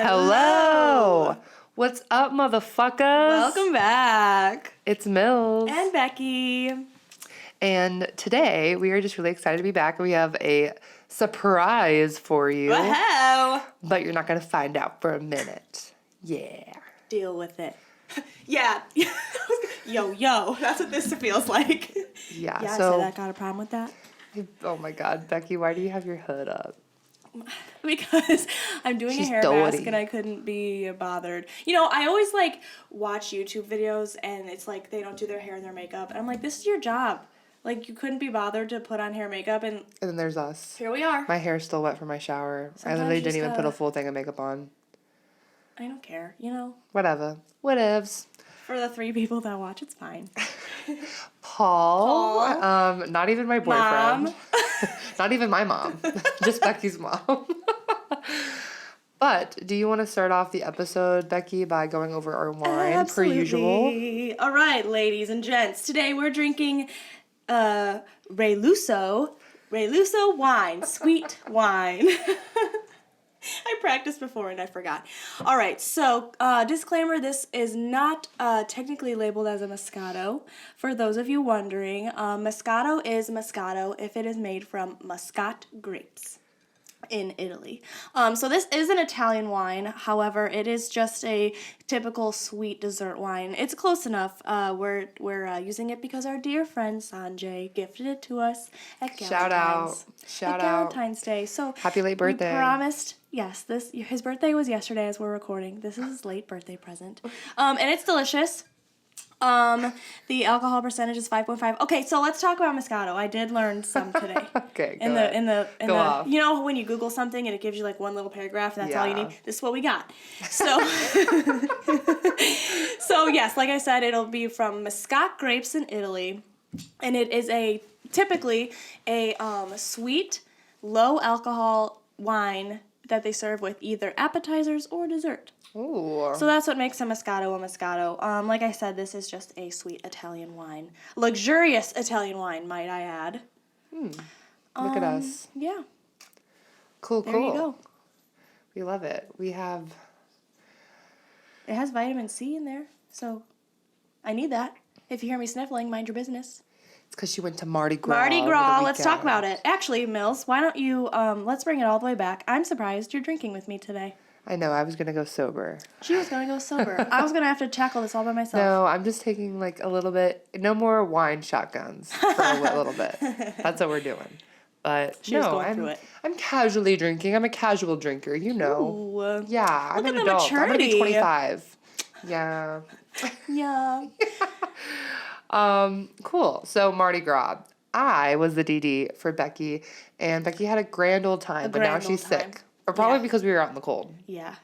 Hello. What's up, motherfuckers? Welcome back. It's Mills. And Becky. And today, we are just really excited to be back. We have a surprise for you. Wow. But you're not going to find out for a minute. Yeah. Deal with it. Yeah. Yo. That's what this feels like. Yeah, Yeah, so... I said I got a problem with that. Oh my God, Becky, why do you have your hood up? Because I'm doing She's a hair dirty. mask and I couldn't be bothered. You know, I always watch YouTube videos and it's like they don't do their hair and their makeup. And I'm like, this is your job. Like, you couldn't be bothered to put on hair and makeup, and then there's us. Here we are. My hair's still wet from my shower. Sometimes I literally you didn't just even put gotta- a full thing of makeup on. I don't care, you know? Whatever. Whatevs. For the 3 people that watch, it's fine. Paul. Not even my boyfriend. Mom. Not even my mom. Just Becky's mom. But do you want to start off the episode, Becky, by going over our wine Absolutely. per usual? All right, ladies and gents. Today we're drinking ReLusso wine, sweet wine. I practiced before and I forgot. All right, so disclaimer, this is not technically labeled as a moscato. For those of you wondering, moscato is moscato if it is made from muscat grapes in Italy. So this is an Italian wine. However, it is just a typical sweet dessert wine. It's close enough. We're using it because our dear friend Sanjay gifted it to us at Valentine's Day. So happy late birthday. We promised. Yes, his birthday was yesterday as we're recording. This is his late birthday present. And it's delicious. The alcohol percentage is 5.5. Okay, so let's talk about Moscato. I did learn some today. Okay, in the off. You know when you Google something and it gives you like one little paragraph and that's all you need? This is what we got. So so yes, like I said, it'll be from Muscat grapes in Italy, and it is typically a sweet, low alcohol wine that they serve with either appetizers or dessert. Ooh. So that's what makes a Moscato. Like I said, this is just a sweet Italian wine. Luxurious Italian wine, might I add. Look at us. Yeah. Cool. There you go. We love it. It has vitamin C in there, so I need that. If you hear me sniffling, mind your business. It's because she went to Mardi Gras. Mardi Gras, let's talk about it. Actually, Mills, why don't you, let's bring it all the way back. I'm surprised you're drinking with me today. I know, I was going to go sober. She was going to go sober. I was going to have to tackle this all by myself. No, I'm just taking like a little bit, no more wine shotguns for a little bit. That's what we're doing. But she was going through it. I'm casually drinking. I'm a casual drinker, you know. Ooh. Yeah, I'm an at the adult. I'm going to be maturity. 25. Yeah. Yeah. Cool. So Mardi Gras. I was the DD for Becky, and Becky had a grand old time, but now she's sick. Or probably because we were out in the cold. Yeah.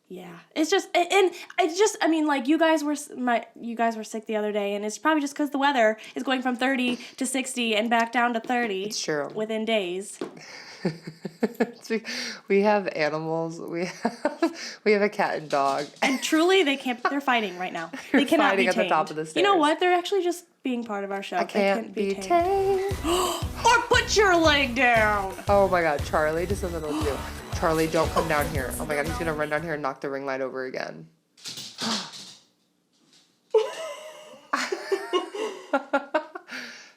Yeah. It's just, I mean, like, you guys were sick the other day, and it's probably just because the weather is going from 30 to 60 and back down to 30. It's true. Within days. We have animals. We have a cat and dog. And truly, they're fighting right now. They cannot fighting be tamed. at the top of the stairs. You know what? They're actually just being part of our show. I can't be tamed. Or put your leg down. Oh my God, Charlie just doesn't know what to do. Charlie, don't come down here. Oh my God, he's gonna run down here and knock the ring light over again.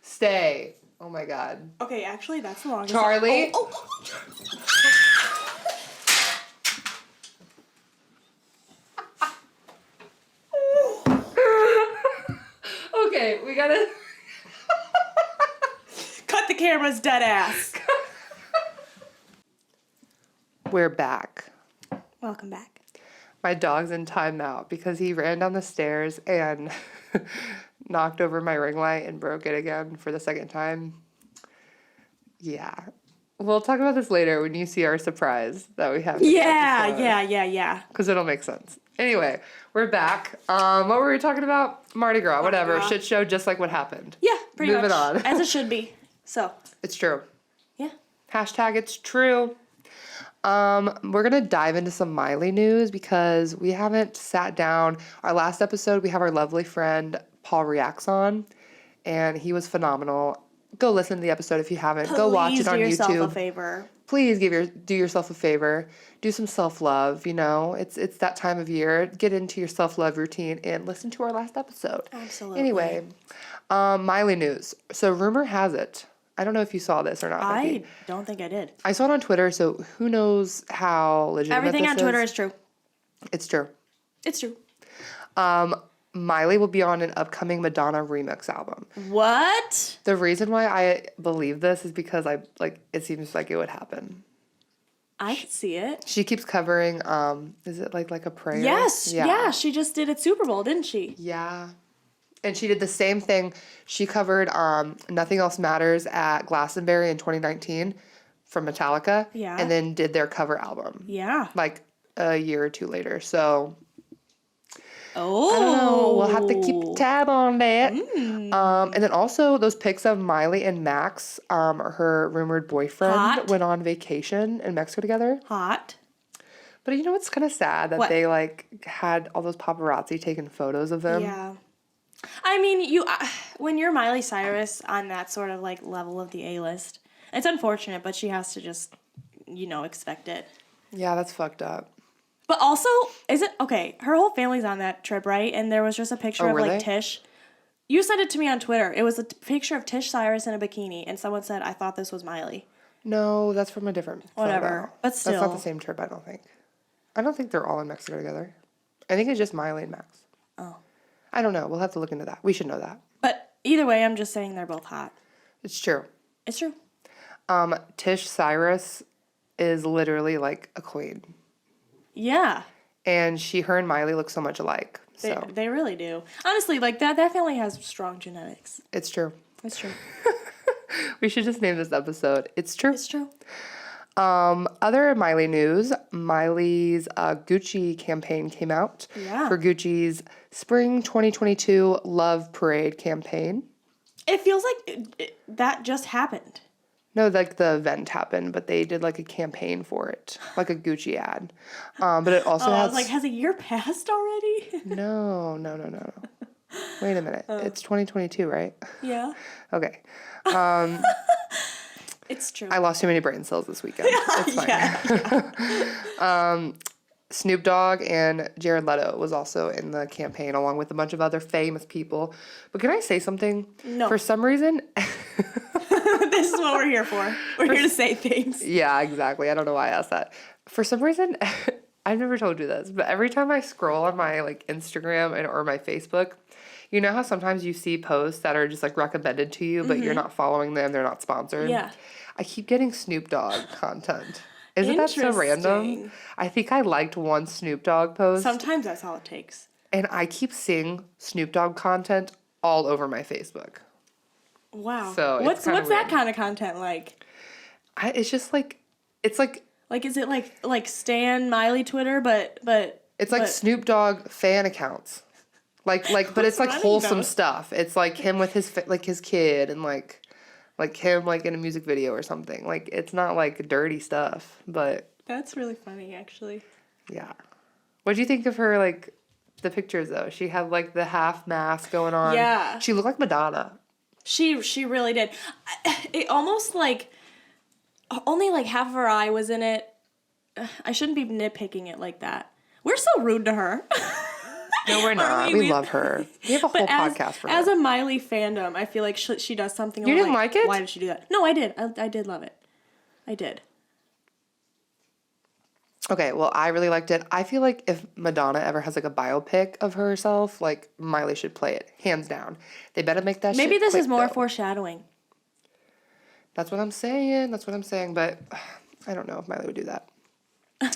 Stay. Oh my God. Okay, actually, that's the longest. Charlie. Okay, we gotta cut the cameras, dead ass. We're back. Welcome back. My dog's in timeout because he ran down the stairs and knocked over my ring light and broke it again for the second time. Yeah. We'll talk about this later when you see our surprise that we have. Yeah. Because it'll make sense. Anyway, we're back. What were we talking about? Mardi Gras, whatever. Shit show, just like what happened. Yeah, pretty Moving much. on. As it should be. So. It's true. Yeah. Hashtag it's true. We're going to dive into some Miley news because we haven't sat down. Our last episode, we have our lovely friend Paul Reacts on, and he was phenomenal. Go listen to the episode if you haven't. Go watch it on YouTube. Please do yourself a favor. please do yourself a favor. Do some self-love, you know. It's that time of year. Get into your self-love routine and listen to our last episode. Absolutely. Anyway, Miley news. So rumor has it. I don't know if you saw this or not, Becky. I don't think I did. I saw it on Twitter, so who knows how legitimate Everything this on Twitter is true. It's true. It's true. Miley will be on an upcoming Madonna remix album. What? The reason why I believe this is because it seems like it would happen. I could see it. She keeps covering, is it like a prayer? Yes. Yeah. She just did it Super Bowl, didn't she? Yeah. And she did the same thing. She covered Nothing Else Matters at Glastonbury in 2019 from Metallica. Yeah. And then did their cover album. Yeah. Like a year or two later. So Oh. I don't know. We'll have to keep a tab on that. And then also those pics of Miley and Max, her rumored boyfriend, went on vacation in Mexico together. Hot. But you know what's kind of sad? That they had all those paparazzi taking photos of them. Yeah. I mean, when you're Miley Cyrus on that sort of level of the A-list, it's unfortunate, but she has to just, expect it. Yeah, that's fucked up. But also, her whole family's on that trip, right? And there was just a picture of Tish. You sent it to me on Twitter. It was a picture of Tish Cyrus in a bikini, and someone said, I thought this was Miley. No, that's from a different Whatever. photo. But still. That's not the same trip, I don't think. I don't think they're all in Mexico together. I think it's just Miley and Max. Oh. I don't know. We'll have to look into that. We should know that. But either way, I'm just saying they're both hot. It's true. It's true. Tish Cyrus is literally like a queen. Yeah. And her and Miley look so much alike. They really do. Honestly, that family has strong genetics. It's true. It's true. We should just name this episode It's True. It's true. Other Miley news, Miley's Gucci campaign came out for Gucci's Spring 2022 Love Parade campaign. It feels like that just happened. No, the event happened, but they did a campaign for it, like a Gucci ad. But it also has... I was has a year passed already? No. Wait a minute. It's 2022, right? Yeah. Okay. It's true. I lost too many brain cells this weekend. It's fine. Yeah. Snoop Dogg and Jared Leto was also in the campaign, along with a bunch of other famous people. But can I say something? No. For some reason... This is what we're here for. We're here to say things. Yeah, exactly. I don't know why I asked that. For some reason, I've never told you this, but every time I scroll on my Instagram or my Facebook, you know how sometimes you see posts that are just recommended to you, but you're not following them, they're not sponsored? Yeah. I keep getting Snoop Dogg content. Isn't that so random? I think I liked one Snoop Dogg post. Sometimes that's all it takes. And I keep seeing Snoop Dogg content all over my Facebook. Wow. So what's that kind of content like? It's just it's is it like Stan Miley Twitter, but it's Snoop Dogg fan accounts, but it's wholesome stuff. It's him with his kid and him in a music video or something. It's not dirty stuff, but that's really funny actually. Yeah. What do you think of her the pictures though? She had the half mask going on. Yeah. She looked like Madonna. She really did. It almost only half of her eye was in it. I shouldn't be nitpicking it like that. We're so rude to her. No, we're not. We love her. We have a whole podcast for her. As a Miley fandom, I feel like she does something. You didn't like it? Why did she do that? No, I did. I did love it. I did. Okay, well, I really liked it. I feel like if Madonna ever has a biopic of herself, Miley should play it, hands down. They better make that. Maybe shit this quick, is more though. Foreshadowing. That's what I'm saying. But I don't know if Miley would do that. I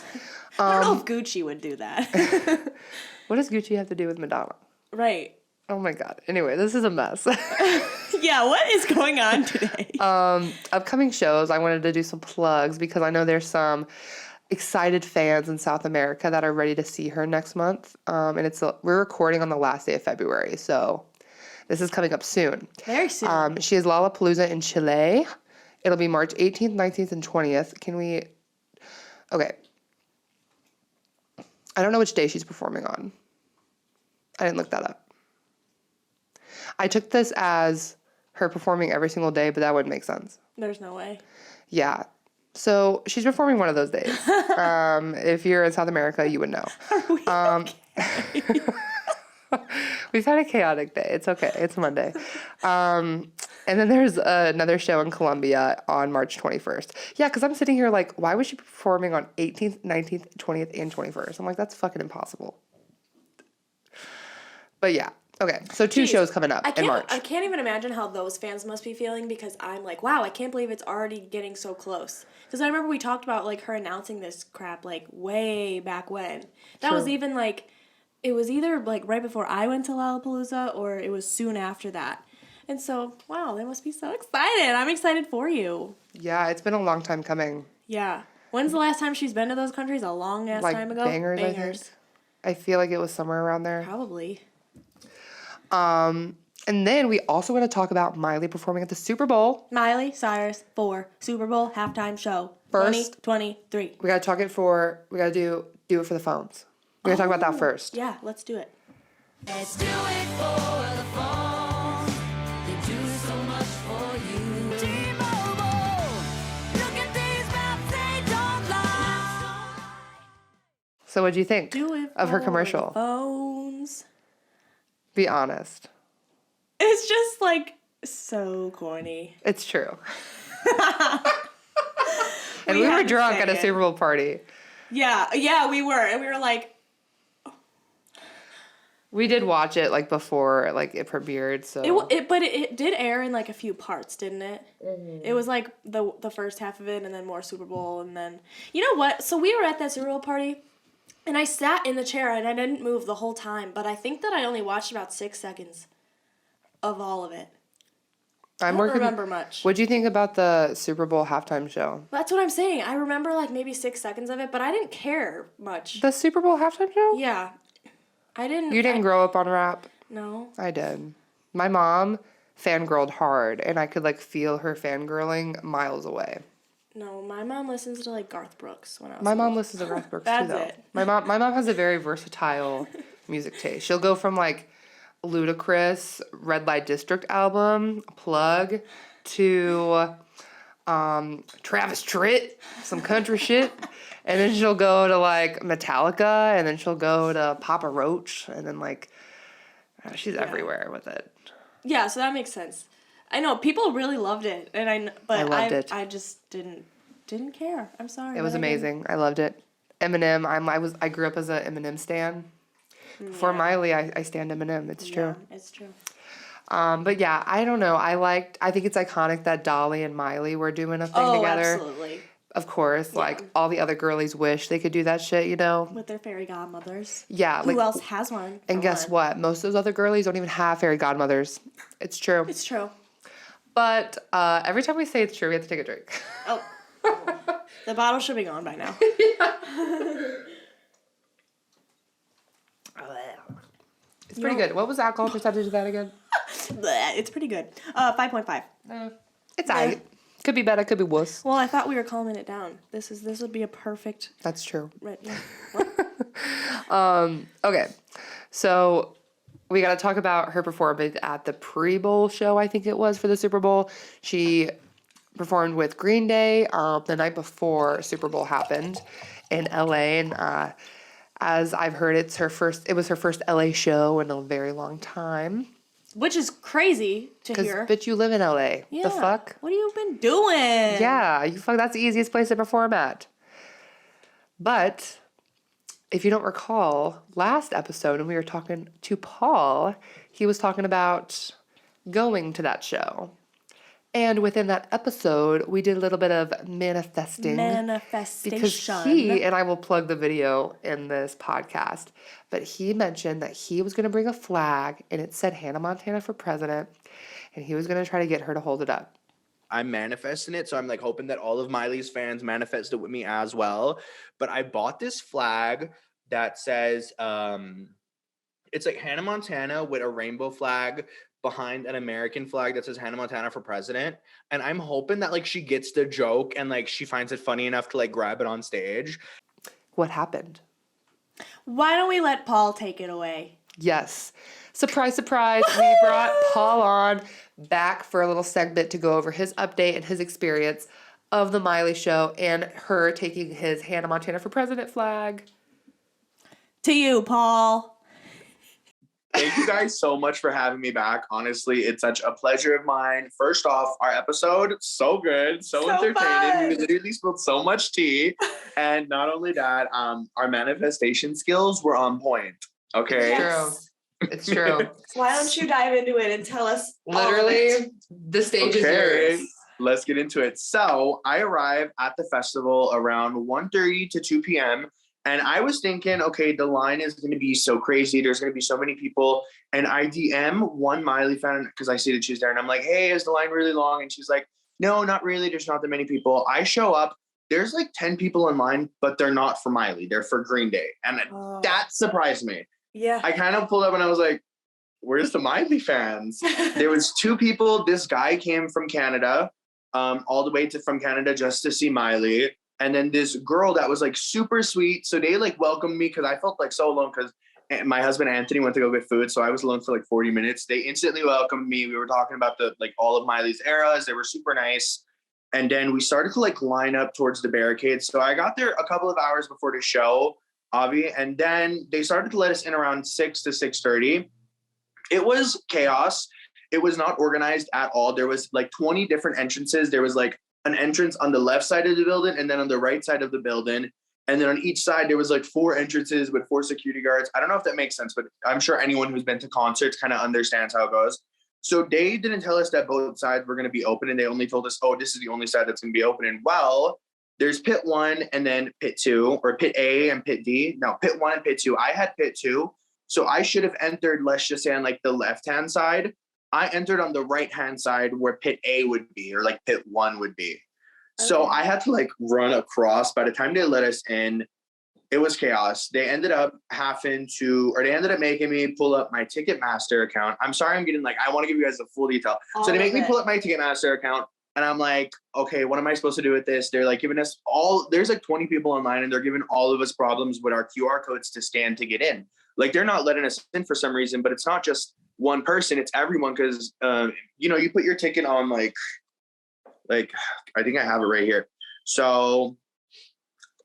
don't know if Gucci would do that. What does Gucci have to do with Madonna? Right. Oh my God. Anyway, this is a mess. Yeah, what is going on today? Upcoming shows, I wanted to do some plugs because I know there's some excited fans in South America that are ready to see her next month. And we're recording on the last day of February, so this is coming up soon. Very soon. She has Lollapalooza in Chile. It'll be March 18th, 19th, and 20th. Okay. I don't know which day she's performing on. I didn't look that up. I took this as her performing every single day, but that wouldn't make sense. There's no way. Yeah. So she's performing one of those days. If you're in South America, you would know. Are we okay? We've had a chaotic day. It's okay. It's Monday. And then there's another show in Colombia on March 21st. Yeah, because I'm sitting here like, why was she performing on 18th, 19th, 20th, and 21st? I'm like, that's fucking impossible. But yeah. Okay, so two shows coming up in March. I can't even imagine how those fans must be feeling because I'm like, wow, I can't believe it's already getting so close. Because I remember we talked about like her announcing this crap like way back when. That was even like, it was either like right before I went to Lollapalooza or it was soon after that. And so, wow, they must be so excited. I'm excited for you. Yeah, it's been a long time coming. Yeah. When's the last time she's been to those countries? A long ass time ago? Bangers, I think. I feel like it was somewhere around there. Probably. And then we also want to talk about Miley performing at the Super Bowl. Miley Cyrus for Super Bowl halftime show. First, 2023. We gotta do it for the phones. We gotta talk about that first. Yeah, let's do it. Let's do it for the phones. They do so much for you. T-Mobile. Look at these maps, they don't lie. So what'd you think of her for commercial? the phones. Be honest. It's just like so corny. It's true. And we were drunk at a Super Bowl party. Yeah, we were. And we were like, we did watch it like before like it premiered, so but it did air in like a few parts, didn't it? Mm-hmm. It was like the first half of it and then more Super Bowl and then you know what? So we were at that Super Bowl party and I sat in the chair and I didn't move the whole time, but I think that I only watched about 6 seconds of all of it. I don't remember much. What'd you think about the Super Bowl halftime show? That's what I'm saying. I remember like maybe 6 seconds of it, but I didn't care much. The Super Bowl halftime show? Yeah. You didn't grow up on rap? No. I did. My mom fangirled hard, and I could like feel her fangirling miles away. No, my mom listens to like Garth Brooks when I was My mom listens to Garth Brooks too, though. That's it. My mom has a very versatile music taste. She'll go from like Ludacris Red Light District album, Plug, to Travis Tritt, some country shit. And then she'll go to like Metallica, and then she'll go to Papa Roach, and then like she's everywhere with it. Yeah, so that makes sense. I know people really loved it, and I loved it. I just didn't care. I'm sorry. It was amazing. I loved it. Eminem. I grew up as a Eminem stan. For Miley, I stand Eminem. It's true. Yeah, it's true. But yeah, I don't know. I think it's iconic that Dolly and Miley were doing a thing together. Absolutely. Of course, like all the other girlies wish they could do that shit, you know? With their fairy godmothers. Yeah. Who else has one? And guess what? Most of those other girlies don't even have fairy godmothers. It's true. It's true. But every time we say it's true, we have to take a drink. Oh. The bottle should be gone by now. It's pretty good. What was the alcohol percentage of that again? It's pretty good. 5.5. It's aight. Could be better, could be worse. Well, I thought we were calming it down. This would be a perfect. That's true. Right. Yeah. Okay. So we got to talk about her performance at the pre-bowl show, I think it was, for the Super Bowl. She performed with Green Day the night before Super Bowl happened in LA, and as I've heard, it was her first LA show in a very long time. Which is crazy to hear. Bitch, you live in LA. Yeah. The fuck? What have you been doing? Yeah, that's the easiest place to perform at. But if you don't recall, last episode when we were talking to Paul, he was talking about going to that show. And within that episode, we did a little bit of manifesting. Because he, and I will plug the video in this podcast, but he mentioned that he was going to bring a flag and it said Hannah Montana for president, and he was going to try to get her to hold it up. I'm manifesting it, so I'm like hoping that all of Miley's fans manifest it with me as well. But I bought this flag that says, it's like Hannah Montana with a rainbow flag behind an American flag that says Hannah Montana for president. And I'm hoping that like she gets the joke and like she finds it funny enough to like grab it on stage. What happened? Why don't we let Paul take it away? Yes. Surprise, surprise. We brought Paul on back for a little segment to go over his update and his experience of the Miley show and her taking his Hannah Montana for President flag. To you, Paul. Thank you guys so much for having me back. Honestly, it's such a pleasure of mine. First off, our episode, so good, so entertaining. fun. We literally spilled so much tea. And not only that, our manifestation skills were on point. Okay. It's true. It's true. Why don't you dive into it and tell us all of it? Literally, the stage is yours. Let's get into it. So I arrived at the festival around 1:30 to 2 p.m. And I was thinking, okay, the line is going to be so crazy. There's going to be so many people. And I DM one Miley fan because I see that she's there. And I'm like, hey, is the line really long? And she's like, no, not really. There's not that many people. I show up. There's like 10 people in line, but they're not for Miley. They're for Green Day. And that surprised me. Yeah. I kind of pulled up and I was like, where's the Miley fans? There was 2 people. This guy came from Canada, all the way from Canada just to see Miley. And then this girl that was like super sweet. So they like welcomed me because I felt like so alone because my husband Anthony went to go get food. So I was alone for like 40 minutes. They instantly welcomed me. We were talking about all of Miley's eras. They were super nice. And then we started to like line up towards the barricades. So I got there a couple of hours before the show, Avi. And then they started to let us in around 6 to 6:30. It was chaos. It was not organized at all. There was like 20 different entrances. There was like an entrance on the left side of the building and then on the right side of the building. And then on each side, there was like 4 entrances with 4 security guards. I don't know if that makes sense, but I'm sure anyone who's been to concerts kind of understands how it goes. So they didn't tell us that both sides were going to be open. And they only told us, oh, this is the only side that's going to be open. And well, there's pit 1 and then pit 2 or pit A and pit D. No, pit 1 and pit 2. I had pit 2. So I should have entered, let's just say on like the left-hand side. I entered on the right-hand side where pit A would be, or like pit 1 would be. Okay. So I had to like run across. By the time they let us in, it was chaos. They ended up making me pull up my Ticketmaster account. I'm sorry, I'm getting like, I want to give you guys the full detail. So they make me pull up my Ticketmaster account and I'm like, okay, what am I supposed to do with this? They're like giving us there's like 20 people online and they're giving all of us problems with our QR codes to scan to get in. Like they're not letting us in for some reason, but it's not just one person, it's everyone. Cause you put your ticket on like, I think I have it right here. So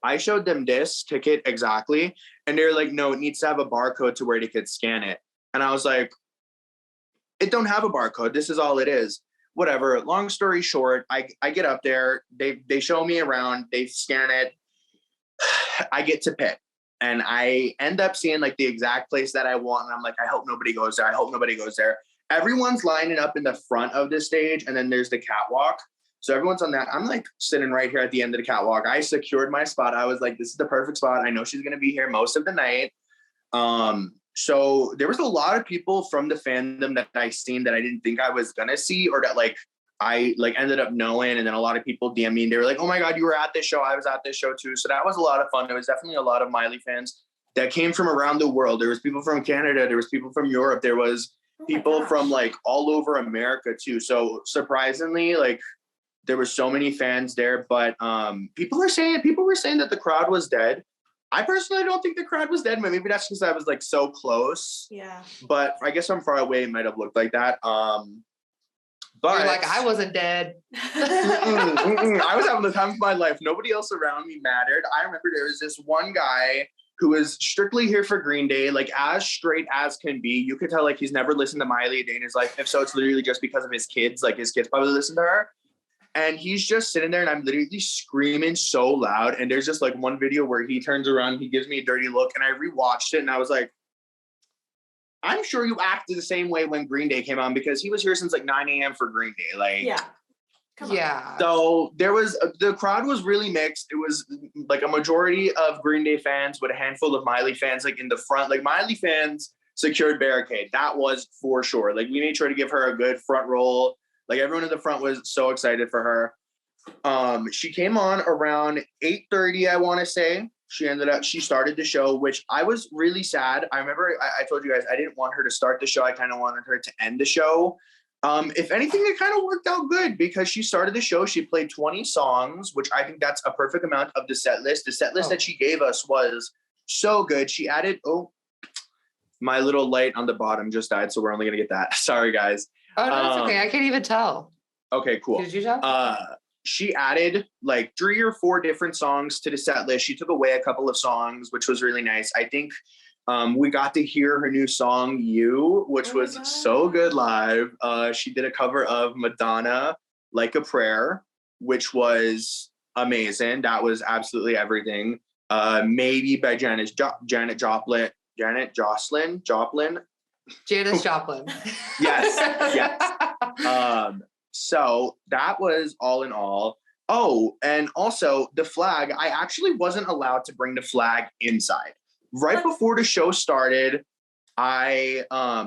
I showed them this ticket exactly. And they're like, no, it needs to have a barcode to where they could scan it. And I was like, it don't have a barcode. This is all it is. Whatever. Long story short, I get up there. They show me around. They scan it. I get to pit. And I end up seeing like the exact place that I want. And I'm like, I hope nobody goes there. I hope nobody goes there. Everyone's lining up in the front of the stage. And then there's the catwalk. So everyone's on that. I'm like sitting right here at the end of the catwalk. I secured my spot. I was like, this is the perfect spot. I know she's going to be here most of the night. So there was a lot of people from the fandom that I seen that I didn't think I was going to see, or that like I like ended up knowing. And then a lot of people DM me and they were like, oh my God, you were at this show. I was at this show too. So that was a lot of fun. It was definitely a lot of Miley fans that came from around the world. There was people from Canada. There was people from Europe. There was people from like all over America too. So surprisingly, like there were so many fans there, but people were saying that the crowd was dead. I personally don't think the crowd was dead. Maybe that's because I was like so close. Yeah. But I guess from far away, it might have looked like that. But you're like, I wasn't dead. I was having the time of my life. Nobody else around me mattered. I remember there was this one guy who was strictly here for Green Day, like as straight as can be. You could tell like he's never listened to Miley a day in his life. If so, it's literally just because of his kids. Like his kids probably listen to her. And he's just sitting there and I'm literally screaming so loud. And there's just like one video where he turns around, he gives me a dirty look, and I rewatched it and I was like, I'm sure you acted the same way when Green Day came on, because he was here since like 9 a.m. for Green Day. Like, yeah. Yeah. So the crowd was really mixed. It was like a majority of Green Day fans with a handful of Miley fans, like in the front. Like Miley fans secured barricade. That was for sure. Like we made sure to give her a good front roll. Like everyone in the front was so excited for her. She came on around 8:30, I want to say. She started the show, which I was really sad. I remember I told you guys I didn't want her to start the show. I kind of wanted her to end the show. If anything, it kind of worked out good because she started the show. She played 20 songs, which I think that's a perfect amount of the set list. The set list that she gave us was so good. She added, my little light on the bottom just died, so we're only going to get that. Sorry, guys. Oh, no, it's okay. I can't even tell. Okay, cool. Did you tell? she added like 3 or 4 different songs to the set list. She took away a couple of songs, which was really nice. I think we got to hear her new song, You, which was so good live. She did a cover of Madonna, Like a Prayer, which was amazing. That was absolutely everything. Maybe by Janis Joplin. Janice Joplin. Yes. So that was all in all. Oh, and also the flag, I actually wasn't allowed to bring the flag inside. Right before the show started, I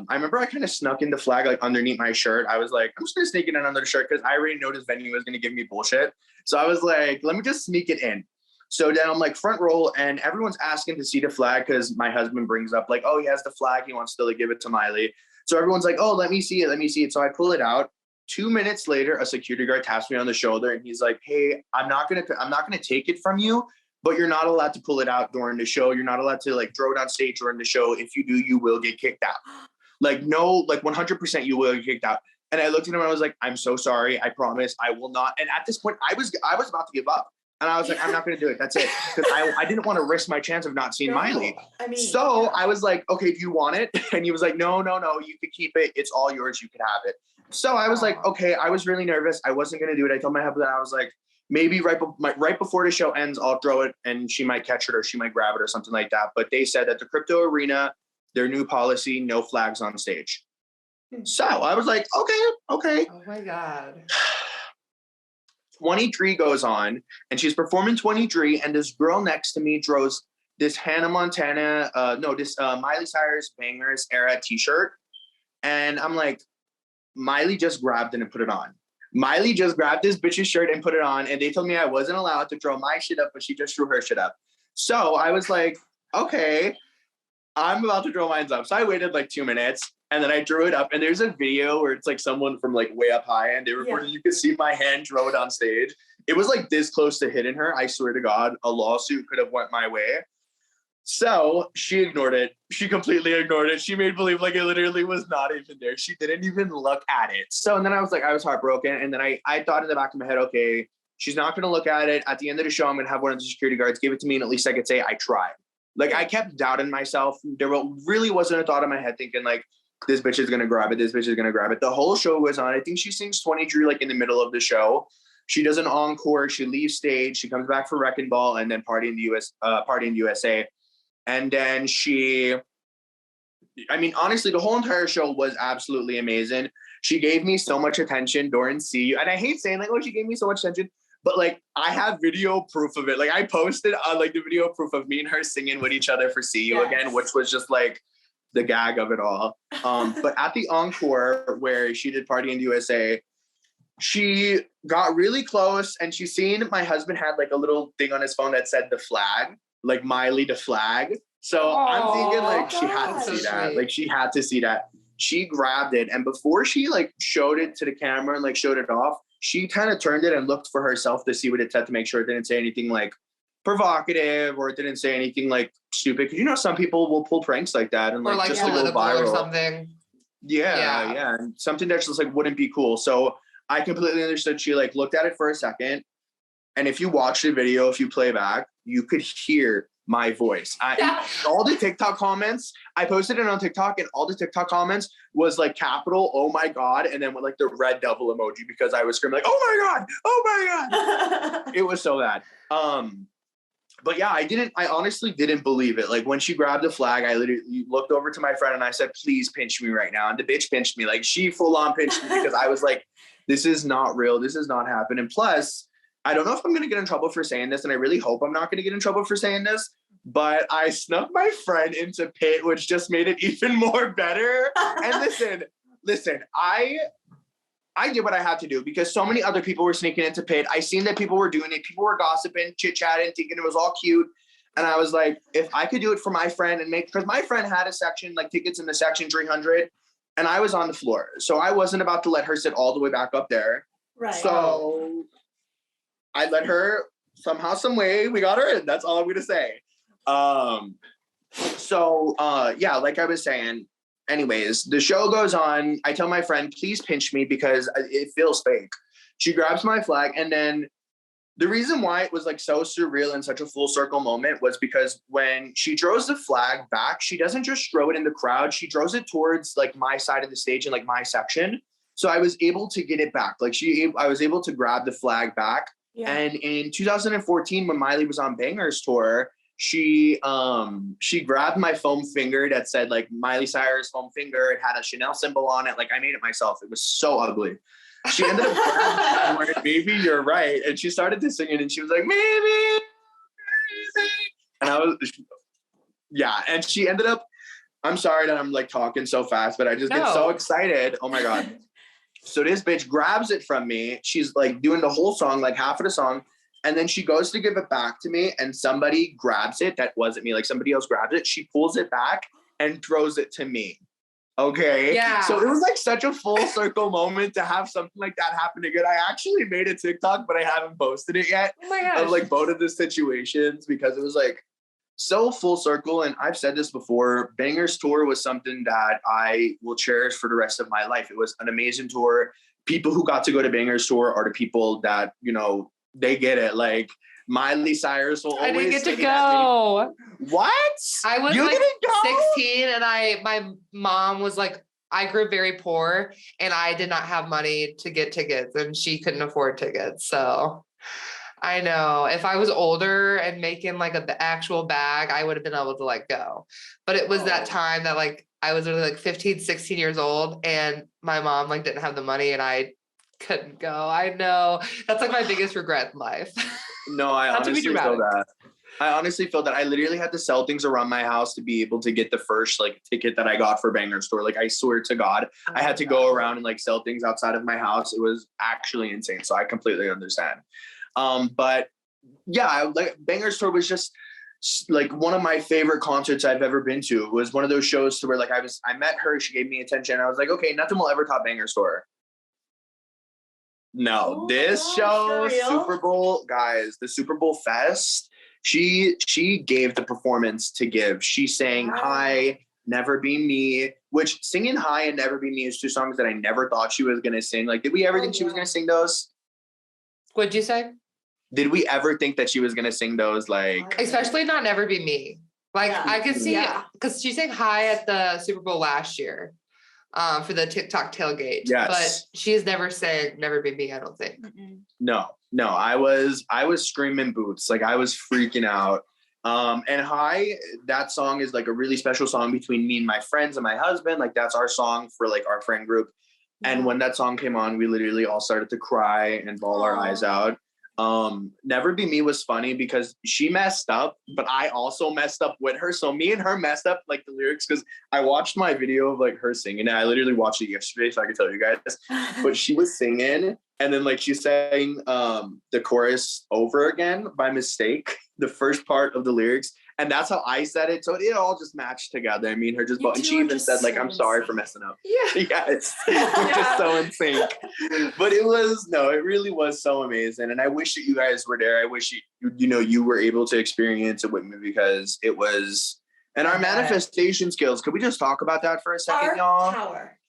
remember I kind of snuck in the flag like underneath my shirt. I was like, I'm just gonna sneak it in under the shirt because I already know this venue was gonna give me bullshit. So I was like, let me just sneak it in. So then I'm like front row and everyone's asking to see the flag because my husband brings up like, oh, he has the flag. He wants to give it to Miley. So everyone's like, oh, let me see it. Let me see it. So I pull it out. 2 minutes later, a security guard taps me on the shoulder and he's like, hey, I'm not gonna take it from you, but you're not allowed to pull it out during the show. You're not allowed to throw it on stage during the show. If you do, you will get kicked out. No, 100% you will get kicked out. And I looked at him and I was like, I'm so sorry. I promise I will not. And at this point, I was about to give up. And I was like, I'm not going to do it. That's it. Because I didn't want to risk my chance of not seeing Miley. So I was like, okay, do you want it? And he was like, no, you could keep it. It's all yours. You can have it. So I was like, okay, I was really nervous. I wasn't going to do it. I told my husband, I was like, maybe right before the show ends, I'll throw it and she might catch it or she might grab it or something like that. But they said that the crypto arena, their new policy, no flags on stage. So I was like, okay. Oh my God. 23 goes on and she's performing 23 and this girl next to me throws this Miley Cyrus Bangers era t-shirt. And I'm like, Miley just grabbed it and put it on. Miley just grabbed this bitch's shirt and put it on. And they told me I wasn't allowed to throw my shit up, but she just threw her shit up. So I was like, okay, I'm about to throw mine up. So I waited 2 minutes and then I drew it up. And there's a video where it's someone from way up high and they recorded, you could see my hand throw it on stage. It was this close to hitting her. I swear to God, a lawsuit could have went my way. So she ignored it. She completely ignored it. She made believe it literally was not even there. She didn't even look at it. So and then I was heartbroken. And then I thought in the back of my head, okay, she's not going to look at it. At the end of the show, I'm going to have one of the security guards give it to me. And at least I could say I tried. I kept doubting myself. There really wasn't a thought in my head thinking this bitch is going to grab it. This bitch is going to grab it. The whole show was on. I think she sings 23 in the middle of the show. She does an encore. She leaves stage. She comes back for Wrecking Ball and then Party in the USA. And then honestly, the whole entire show was absolutely amazing. She gave me so much attention during See You. And I hate saying she gave me so much attention, but I have video proof of it. I posted the video proof of me and her singing with each other for See You again, which was just the gag of it all. But at the encore where she did Party in the USA, she got really close and she seen my husband had a little thing on his phone that said the flag. Miley the flag. So Aww, I'm thinking she had to see that. Sweet. She had to see that. She grabbed it and before she showed it to the camera and showed it off, she kind of turned it and looked for herself to see what it said to make sure it didn't say anything provocative or it didn't say anything stupid. Because some people will pull pranks like that and Or just to go political viral or something. Yeah. And something that just wouldn't be cool. So I completely understood. She looked at it for a second. And if you watch the video, if you play back, you could hear my voice. All the TikTok comments, I posted it on TikTok and all the TikTok comments was capital, oh my God. And then with the red double emoji because I was screaming oh my God. It was so bad. But yeah, I honestly didn't believe it. When she grabbed the flag, I literally looked over to my friend and I said, please pinch me right now. And the bitch pinched me. She full on pinched me because I was this is not real. This is not happening. Plus, I don't know if I'm going to get in trouble for saying this, and I really hope I'm not going to get in trouble for saying this, but I snuck my friend into pit, which just made it even more better. And listen, I did what I had to do because so many other people were sneaking into pit. I seen that people were doing it. People were gossiping, chit-chatting, thinking it was all cute. And I was like, if I could do it for my friend and because my friend had a section, tickets in the section 300, and I was on the floor. So I wasn't about to let her sit all the way back up there. Right. So I let her somehow, some way, we got her in. That's all I'm going to say. Yeah, like I was saying, anyways, the show goes on. I tell my friend, please pinch me because it feels fake. She grabs my flag, and then the reason why it was like so surreal and such a full circle moment was because when she throws the flag back, she doesn't just throw it in the crowd. She throws it towards like my side of the stage and like my section. So I was able to get it back. Like I was able to grab the flag back. Yeah. And in 2014, when Miley was on Bangers tour, she grabbed my foam finger that said like Miley Cyrus foam finger. It had a Chanel symbol on it. Like I made it myself. It was so ugly. She ended up grabbing it, maybe you're right. And she started to sing it and she was like, maybe. And I was, yeah. And she ended up, I'm sorry that I'm like talking so fast, but I just get so excited. Oh my God. So this bitch grabs it from me. She's like doing the whole song, like half of the song. And then she goes to give it back to me and somebody grabs it. That wasn't me. Like somebody else grabs it. She pulls it back and throws it to me. Okay. Yeah. So it was like such a full circle moment to have something like that happen again. I actually made a TikTok, but I haven't posted it yet. Oh my gosh. Of like both of the situations because it was like so full circle. And I've said this before, Bangers Tour was something that I will cherish for the rest of my life. It was an amazing tour. People who got to go to Bangers Tour are the people that, you know, they get it. Like Miley Cyrus will always I didn't get to sing it at me. go. What? I was You like didn't go? 16 and my mom was like, I grew up very poor and I did not have money to get tickets and she couldn't afford tickets. So I know if I was older and making like the actual bag, I would have been able to like go. But it was that time that like I was really like 15, 16 years old and my mom like didn't have the money and I couldn't go. I know that's like my biggest regret in life. No, I Not to be honestly feel dramatic. that. I honestly feel that I literally had to sell things around my house to be able to get the first like ticket that I got for Bangers Tour. Like I swear to God, I had to go around and like sell things outside of my house. It was actually insane. So I completely understand. But yeah, like Bangers Tour was just like one of my favorite concerts I've ever been to. It was one of those shows to where like I met her, she gave me attention. I was like, okay, nothing will ever top Bangers Tour. No, this show, Super Bowl, guys, the Super Bowl Fest, she gave the performance to give. She sang Hi, Never Be Me, which singing Hi and Never Be Me is two songs that I never thought she was going to sing. Like, did we ever think she was going to sing those? What'd you say? Did we ever think that she was going to sing those? Like, Especially not Never Be Me. Like I could see it because she sang Hi at the Super Bowl last year. For the TikTok tailgate. Yes. But she's never sang Never Be Me, I don't think. No, I was screaming boots. Like I was freaking out. And Hi, that song is like a really special song between me and my friends and my husband. Like that's our song for like our friend group. And when that song came on, we literally all started to cry and bawl our eyes out. Never Be Me was funny because she messed up, but I also messed up with her. So me and her messed up like the lyrics because I watched my video of like her singing it. I literally watched it yesterday so I could tell you guys. But she was singing and then like she sang the chorus over again by mistake, the first part of the lyrics. And that's how I said it. So it all just matched together. I mean, her just, and she even said like, I'm sorry for messing up. Yeah. Yes. We're just so in sync. But it really was so amazing. And I wish that you guys were there. I wish you were able to experience it with me because it was, and our manifestation skills. Could we just talk about that for a second, y'all? Power.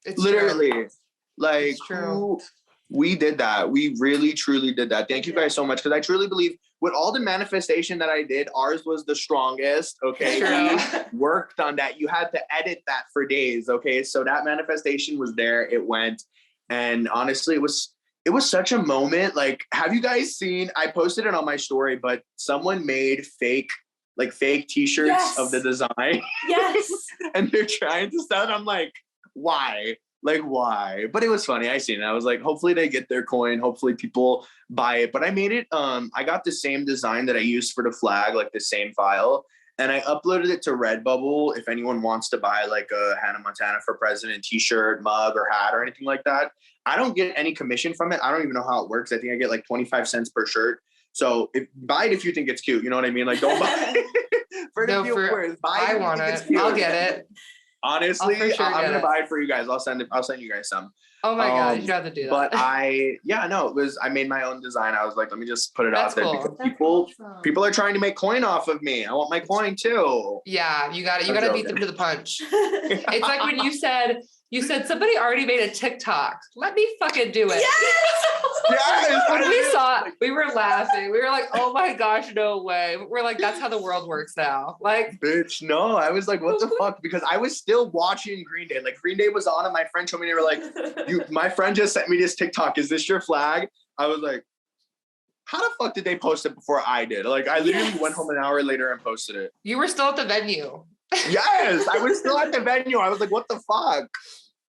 It's Literally. true. Like, It's true. We did that. We really, truly did that. Thank you guys so much. Because I truly believe with all the manifestation that I did, ours was the strongest. Okay. True. We worked on that. You had to edit that for days. Okay. So that manifestation was there. It went. And honestly, it was such a moment. Like, have you guys seen, I posted it on my story, but someone made fake t-shirts of the design. Yes. And they're trying to sell it. I'm like, why? Like, why? But it was funny. I seen it. I was like, hopefully they get their coin. Hopefully people buy it. But I made it. I got the same design that I used for the flag, like the same file. And I uploaded it to Redbubble. If anyone wants to buy like a Hannah Montana for President t-shirt, mug, or hat, or anything like that, I don't get any commission from it. I don't even know how it works. I think I get like 25 cents per shirt. So buy it if you think it's cute. You know what I mean? Like, don't buy it for the viewers. Buy it. I want it. I'll get it. Honestly, I'm gonna it. buy it for you guys. I'll send you guys some. Oh my god, you have to do that. But I made my own design. I was like, let me just put it out there cool. because people are trying to make coin off of me. I want my coin too. Yeah, you got it. You got to beat them to the punch. It's like when you said somebody already made a TikTok. Let me fucking do it. Yes. Yes. When we saw it, we were laughing. We were like, oh my gosh, no way. We're like, that's how the world works now. Like, Bitch, no. I was like, what the fuck? Because I was still watching Green Day. Like, Green Day was on, and my friend told me, they were like, my friend just sent me this TikTok. Is this your flag? I was like, how the fuck did they post it before I did? Like, I literally went home an hour later and posted it. you were still at the venue. Yes, I was still at the venue. I was like, what the fuck?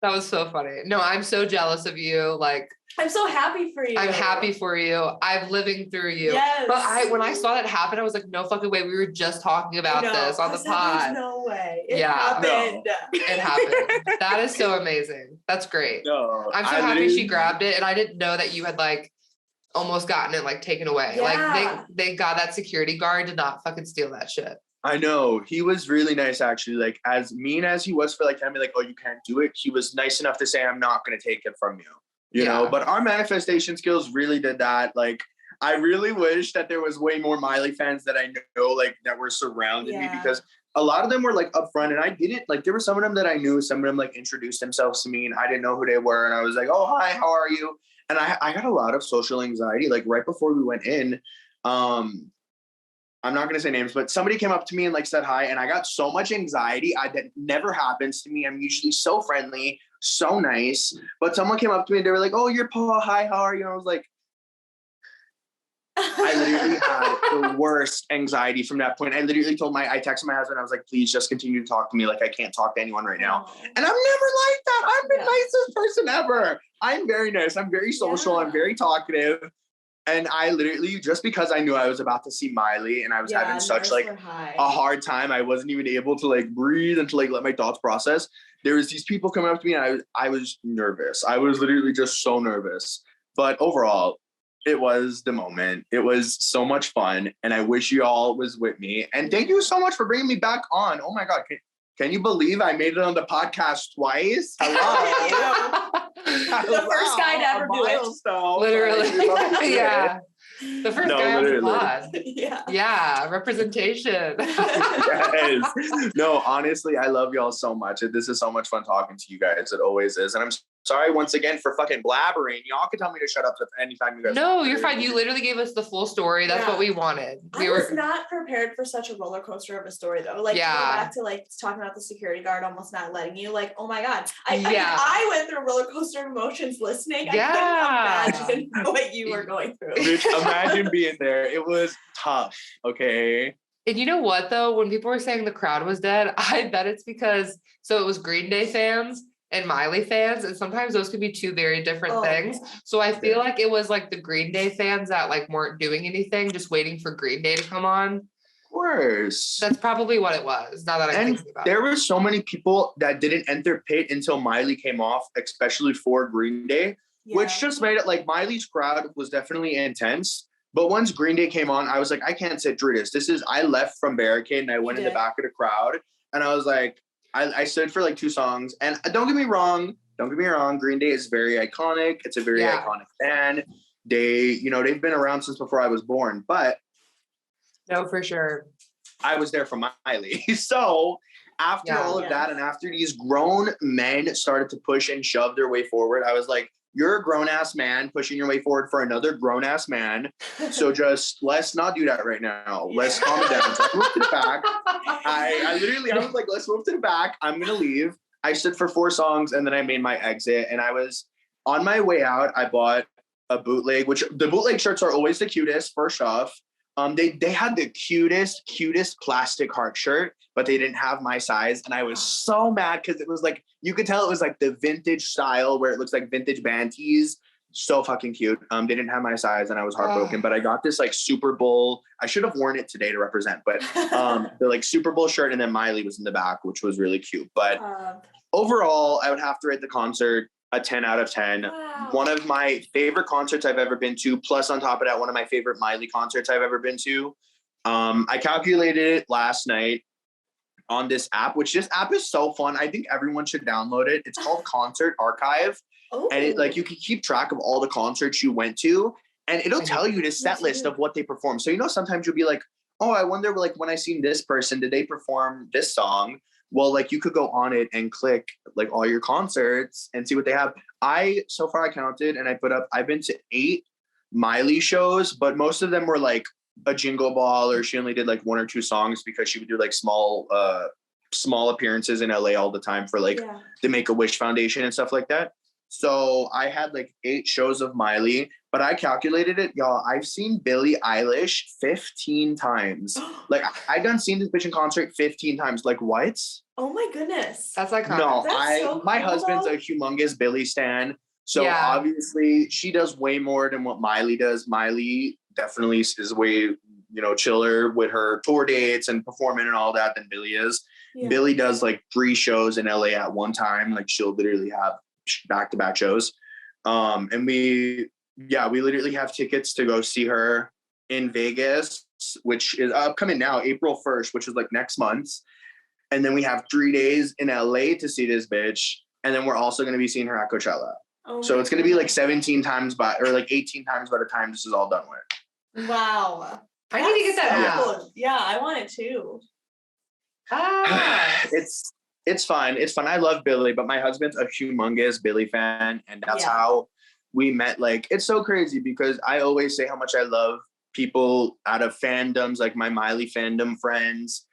That was so funny. No, I'm so jealous of you. Like, I'm so happy for you. I'm happy for you. I'm living through you. Yes. But when I saw that happen, I was like, no fucking way. We were just talking about this on the pod. There's no way. It Yeah. happened. It happened. That is so amazing. That's great. No, I'm so happy she grabbed it, and I didn't know that you had like almost gotten it like taken away. Yeah. Like they got that security guard did not fucking steal that shit. I know. He was really nice, actually. Like, as mean as he was for like telling me like, oh, you can't do it, he was nice enough to say, I'm not going to take it from you. You know, but our manifestation skills really did that. Like, I really wish that there was way more Miley fans that I know, like, that were surrounding me, because a lot of them were like upfront, and I didn't like, there were some of them that I knew, some of them like introduced themselves to me and I didn't know who they were. And I was like, oh, hi, how are you? And I got a lot of social anxiety, like right before we went in. I'm not going to say names, but somebody came up to me and like said hi, and I got so much anxiety. That never happens to me. I'm usually so friendly, so nice. But someone came up to me and they were like, oh, you're Paul. Hi, how are you? And I was like, I literally had the worst anxiety from that point. I literally I texted my husband. I was like, please just continue to talk to me. Like, I can't talk to anyone right now. And I'm never like that. I'm the nicest person ever. I'm very nice. I'm very social. I'm very talkative. And I literally, just because I knew I was about to see Miley and I was having such like a hard time, I wasn't even able to like breathe and to like let my thoughts process. There was these people coming up to me and I was nervous. I was literally just so nervous. But overall, it was the moment. It was so much fun. And I wish you all was with me. And thank you so much for bringing me back on. Oh my God. Can you believe I made it on the podcast twice? Hello. The first guy to ever do it. Literally. Yeah. The first guy on the pod. Yeah. Representation. Yes. No, honestly, I love y'all so much. This is so much fun talking to you guys. It always is. And I'm sorry once again for fucking blabbering. Y'all can tell me to shut up anytime you guys No, want. you're fine. You literally gave us the full story. That's what we wanted. I was not prepared for such a roller coaster of a story though. Like to go back to like talking about the security guard almost not letting you, like, oh my God. I went through a roller coaster of emotions listening. I couldn't imagine what you were going through. Bitch, imagine being there. It was tough, okay? And you know what though? When people were saying the crowd was dead, I bet it's because so it was Green Day fans and Miley fans, and sometimes those could be two very different things. So I feel like it was like the Green Day fans that like weren't doing anything, just waiting for Green Day to come on. Of course. That's probably what it was. Now that I'm thinking about it. There were so many people that didn't enter pit until Miley came off, especially for Green Day, which just made it like Miley's crowd was definitely intense. But once Green Day came on, I was like, I can't sit through this. I left from barricade and I went in the back of the crowd, and I was like, I stood for like 2 songs. And don't get me wrong, Green Day is very iconic. It's a very iconic band. They've been around since before I was born. But no, for sure, I was there for Miley. So after all of that, and after these grown men started to push and shove their way forward, I was like, you're a grown-ass man pushing your way forward for another grown-ass man. So just let's not do that right now. Let's calm it down. So I moved to the back. I was like, let's move to the back. I'm going to leave. I stood for 4 songs and then I made my exit. And I was on my way out. I bought a bootleg, which the bootleg shirts are always the cutest, first off. They had the cutest plastic heart shirt, but they didn't have my size. And I was so mad because it was like, you could tell it was like the vintage style where it looks like vintage band tees. So fucking cute. They didn't have my size and I was heartbroken, but I got this like Super Bowl. I should have worn it today to represent, but the like Super Bowl shirt, and then Miley was in the back, which was really cute. But overall, I would have to rate the concert a 10 out of 10. Wow. One of my favorite concerts I've ever been to, plus on top of that, one of my favorite Miley concerts I've ever been to. I calculated it last night on this app, which this app is so fun. I think everyone should download it. It's called Concert Archive. Oh. And it like you can keep track of all the concerts you went to, and it'll tell you the set list of what they perform. So, sometimes you'll be like, oh, I wonder like when I seen this person, did they perform this song? Well, like you could go on it and click like all your concerts and see what they have. So far I counted and I've been to 8 Miley shows, but most of them were like a jingle ball, or she only did like 1 or 2 songs because she would do like small appearances in LA all the time for like the Make-A-Wish Foundation and stuff like that. So I had like 8 shows of Miley, but I calculated it, y'all. I've seen Billie Eilish 15 times. Like I done seen this bitch in concert 15 times. Like what? Oh my goodness. That's like No, That's so my cool, husband's though. a humongous Billie stan. So Yeah. obviously she does way more than what Miley does. Miley definitely is way, chiller with her tour dates and performing and all that than Billie is. Yeah. Billie does like 3 shows in LA at one time. Like she'll literally have back-to-back shows. And we literally have tickets to go see her in Vegas, which is upcoming now, April 1st, which is like next month. And then we have 3 days in LA to see this bitch. And then we're also going to be seeing her at Coachella. Oh So my it's going to be like goodness. 17 times or like 18 times by the time this is all done with. Wow. I need to get that That's app. cool. Yeah, I want it too. Ah. It's fun. It's fun. I love Billie, but my husband's a humongous Billie fan. And that's Yeah. how we met. Like, it's so crazy because I always say how much I love people out of fandoms, like my Miley fandom friends.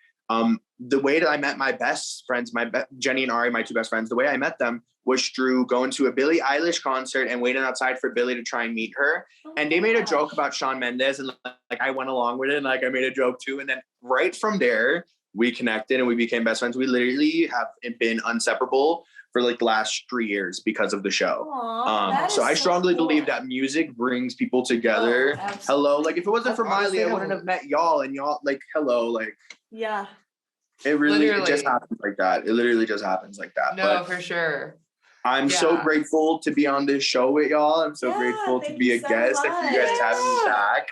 The way that I met my best friends, Jenny and Ari, my 2 best friends, the way I met them was through going to a Billie Eilish concert and waiting outside for Billie to try and meet her. And they made a joke about Shawn Mendes, and like I went along with it, and like I made a joke too. And then right from there, we connected and we became best friends. We literally have been inseparable for like the last 3 years because of the show. Aw, So I strongly cool. believe that music brings people together. Oh, absolutely. Hello, like if it wasn't That's for Miley, I honestly wouldn't have met y'all, and y'all like hello, like Yeah. it Literally. just happens like that. It literally just happens like that. No, But for sure. I'm so Yeah. grateful to be on this show with y'all. I'm so Yeah, grateful to thank be you a so guest and for you guys to have me much. back.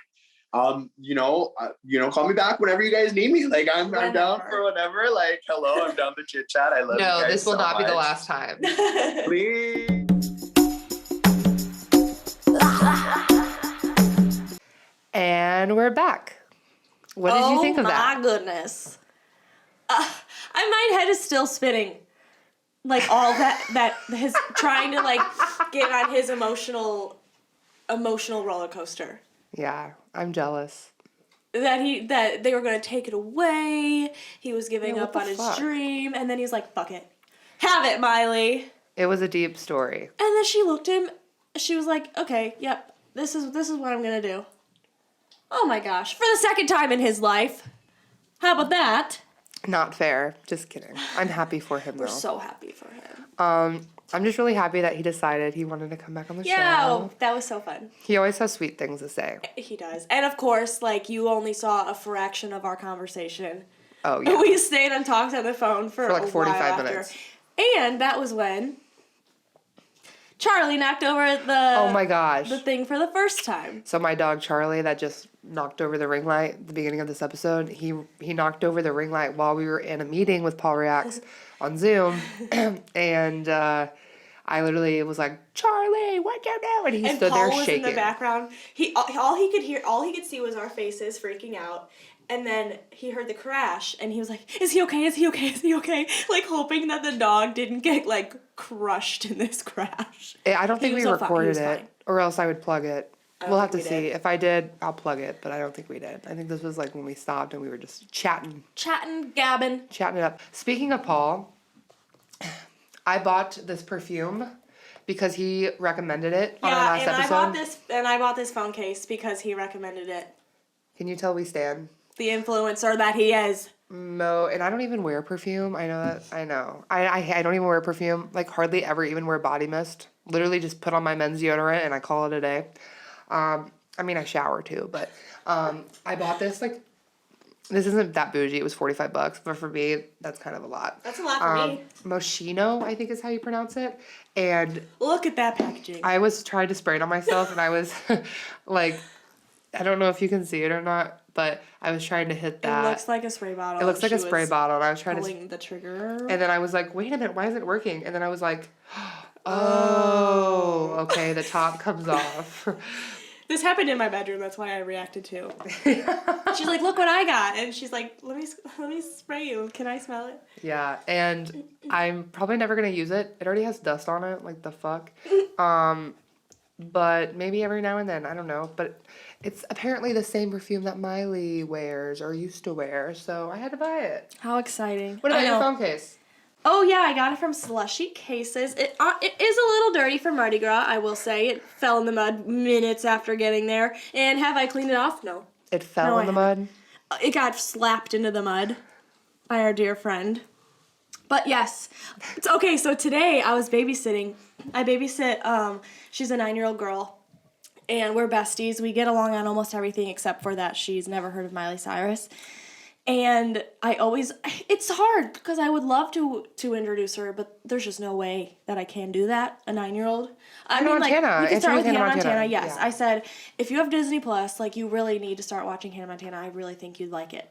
Call me back whenever you guys need me. Like I'm down Whenever. for whatever. Like, hello, I'm down to chit chat. I love you No, guys this will so not be the much. last time. Please. And we're back. What did you think of that? Oh my goodness. My head is still spinning. Like all that his trying to like get on his emotional roller coaster. Yeah, I'm jealous. That they were gonna take it away. He was giving Yeah, what up the on his fuck? dream, and then he's like, "Fuck it, have it, Miley." It was a deep story. And then she looked at him. She was like, "Okay, yep, this is what I'm gonna do." Oh my gosh, for the second time in his life. How about that? Not fair. Just kidding. I'm happy for him though. We're so happy for him. I'm just really happy that he decided he wanted to come back on the Yeah, show. that was so fun. He always has sweet things to say. He does. And of course, like, you only saw a fraction of our conversation. Oh yeah. We stayed and talked on the phone for like a 45 while after. minutes. And that was when Charlie knocked over the Oh my gosh. the thing for the first time. So my dog Charlie that just knocked over the ring light at the beginning of this episode, he knocked over the ring light while we were in a meeting with Paul Reacts on Zoom. And I literally was like, Charlie, what you doing? And he And stood Paul there was shaking. in the background. All he could see was our faces freaking out. And then he heard the crash, and he was like, "Is he okay? Is he okay? Is he okay?" Like hoping that the dog didn't get like crushed in this crash. I don't think He we was so he recorded was it, fine. or else I would plug it. don't We'll have to think see. we did. If I did, I'll plug it, but I don't think we did. I think this was like when we stopped and we were just chatting Gabbing. it up. Speaking of Paul, I bought this perfume because he recommended it on our last episode. I bought this phone case because he recommended it. Can you tell we stand? The influencer that he is. And I don't even wear perfume. I know that. I know. I don't even wear perfume. Like hardly ever even wear body mist. Literally just put on my men's deodorant and I call it a day. I mean I shower too, but I bought this like this isn't that bougie. It was $45, but for me that's kind of a lot. That's a lot for me. Moschino, I think is how you pronounce it. And Look at that packaging. I was trying to spray it on myself and I was like I don't know if you can see it or not, but I was trying to hit that. It looks like a spray bottle. It looks like She a spray was bottle, and I was trying to. pulling the trigger. And then I was like, wait a minute, why isn't it working? And then I was like, oh, okay, the top comes off. This happened in my bedroom. That's why I reacted too. She's like, "Look what I got," and she's like, "Let me spray you. Can I smell it?" Yeah, and I'm probably never gonna use it. It already has dust on it. Like the fuck. But maybe every now and then. I don't know. But it's apparently the same perfume that Miley wears or used to wear. So I had to buy it. How exciting! What about I your know. phone case? Oh yeah, I got it from Slushy Cases. It is a little dirty for Mardi Gras, I will say. It fell in the mud minutes after getting there. And have I cleaned it off? No. It fell No, in the mud. It got slapped into the mud by our dear friend. But yes. Okay, so today I was babysitting. I babysit, she's a 9-year-old girl. And we're besties. We get along on almost everything except for that she's never heard of Miley Cyrus. And it's hard because I would love to introduce her, but there's just no way that I can do that, a 9-year-old. I mean, like, Montana. we can start with Hannah Hannah Montana, yes. Yeah. I said, if you have Disney Plus, like, you really need to start watching Hannah Montana. I really think you'd like it.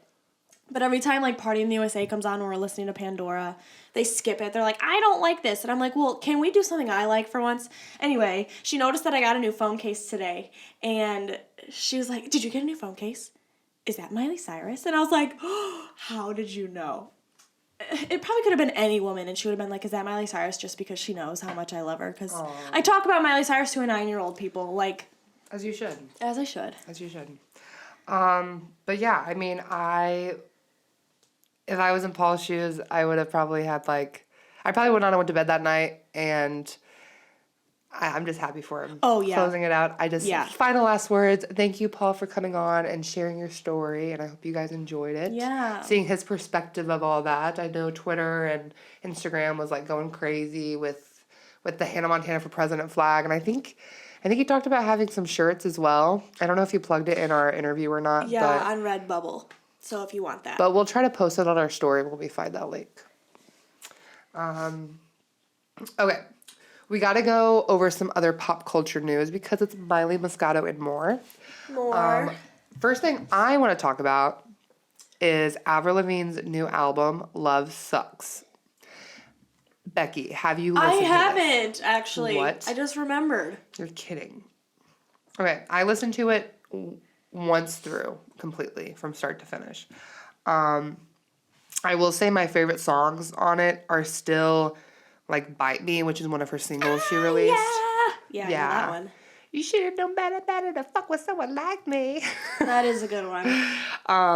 But every time, like, Party in the USA comes on when we're listening to Pandora, they skip it. They're like, I don't like this. And I'm like, well, can we do something I like for once? Anyway, she noticed that I got a new phone case today, and she was like, did you get a new phone case? Is that Miley Cyrus? And I was like, oh, how did you know? It probably could have been any woman, and she would have been like, is that Miley Cyrus? Just because she knows how much I love her. Because I talk about Miley Cyrus to a 9-year-old people, like... As you should. As I should. As you should. But yeah, I mean, if I was in Paul's shoes, I would have probably had, like... I probably would not have went to bed that night, and... I'm just happy for him. Oh, yeah. Closing it out. Yeah. Final last words. Thank you, Paul, for coming on and sharing your story, and I hope you guys enjoyed it. Yeah. Seeing his perspective of all that. I know Twitter and Instagram was like going crazy with the Hannah Montana for President flag, and I think he talked about having some shirts as well. I don't know if you plugged it in our interview or not. Yeah, on Redbubble. So if you want that. But we'll try to post it on our story when we find that link. Okay. We got to go over some other pop culture news because it's Miley, Moscato, and more. First thing I want to talk about is Avril Lavigne's new album, Love Sucks. Becky, have you listened to this? I haven't, actually. What? I just remembered. You're kidding. Okay, I listened to it once through completely from start to finish. I will say my favorite songs on it are still... like Bite Me, which is one of her singles she released. Yeah, I know that one. You should have known better to fuck with someone like me. That is a good one.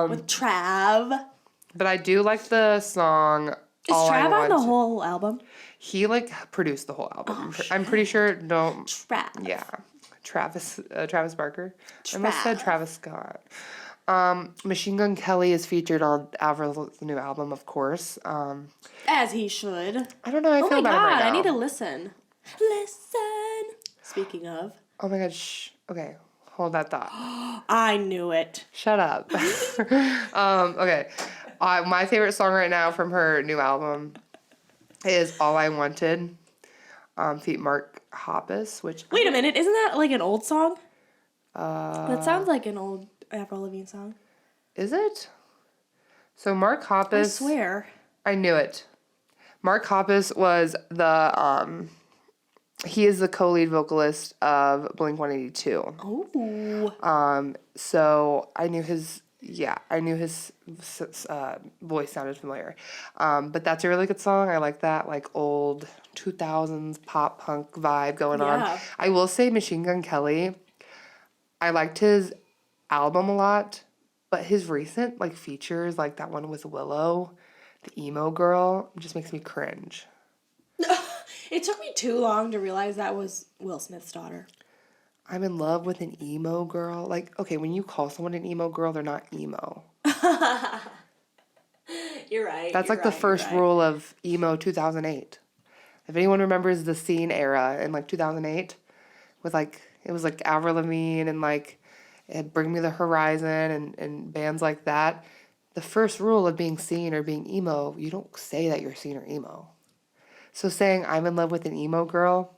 With Trav. But I do like the song Is All I Trav on Want. the whole album? He like produced the whole album. I'm pretty sure. No. Trav. Yeah. Travis Barker. I must have said Travis Scott. Machine Gun Kelly is featured on Avril's new album, of course. As he should. I don't know how I feel about him right now. I need to listen. Listen. Speaking of. Oh my god, okay, hold that thought. I knew it. Shut up. Okay. My favorite song right now from her new album is All I Wanted, feat Mark Hoppus, which... Wait a minute, isn't that like an old song? That sounds like an old Avril Lavigne song. Is it? So Mark Hoppus... I swear. I knew it. Mark Hoppus was the... he is the co-lead vocalist of Blink-182. Oh. So I knew his voice sounded familiar. But that's a really good song. I like that like old 2000s pop punk vibe going on. I will say Machine Gun Kelly, I liked his album a lot, but his recent like features, like that one with Willow, the emo girl, just makes me cringe. It took me too long to realize that was Will Smith's daughter. I'm in love with an emo girl. Like, okay, when you call someone an emo girl, they're not emo. You're right. That's like the first rule of emo 2008. If anyone remembers the scene era in like 2008, with like, it was like Avril Lavigne and like Bring Me the Horizon and bands like that. The first rule of being seen or being emo, you don't say that you're seen or emo. So saying I'm in love with an emo girl,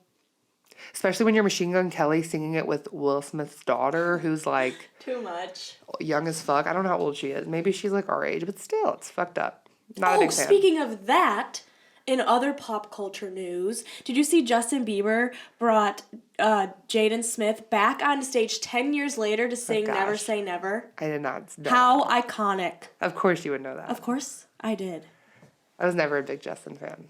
especially when you're Machine Gun Kelly singing it with Will Smith's daughter, who's like... Too much. Young as fuck. I don't know how old she is. Maybe she's like our age, but still, it's fucked up. Not a big fan. Speaking of that, in other pop culture news, did you see Justin Bieber brought Jaden Smith back on stage 10 years later to sing Never gosh. Say Never. I did not know. How iconic. Of course you would know that. Of course I did. I was never a big Justin fan.